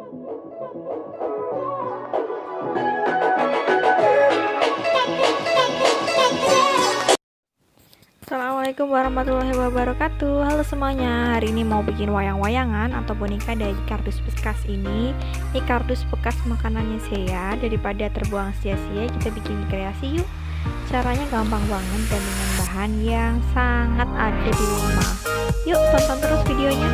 Assalamualaikum warahmatullahi wabarakatuh. Halo semuanya, hari ini mau bikin wayang-wayangan atau boneka dari kardus bekas ini. Ini kardus bekas makanannya saya, daripada terbuang sia-sia kita bikin kreasi yuk. Caranya gampang banget dan dengan bahan yang sangat ada di rumah. Yuk tonton terus videonya.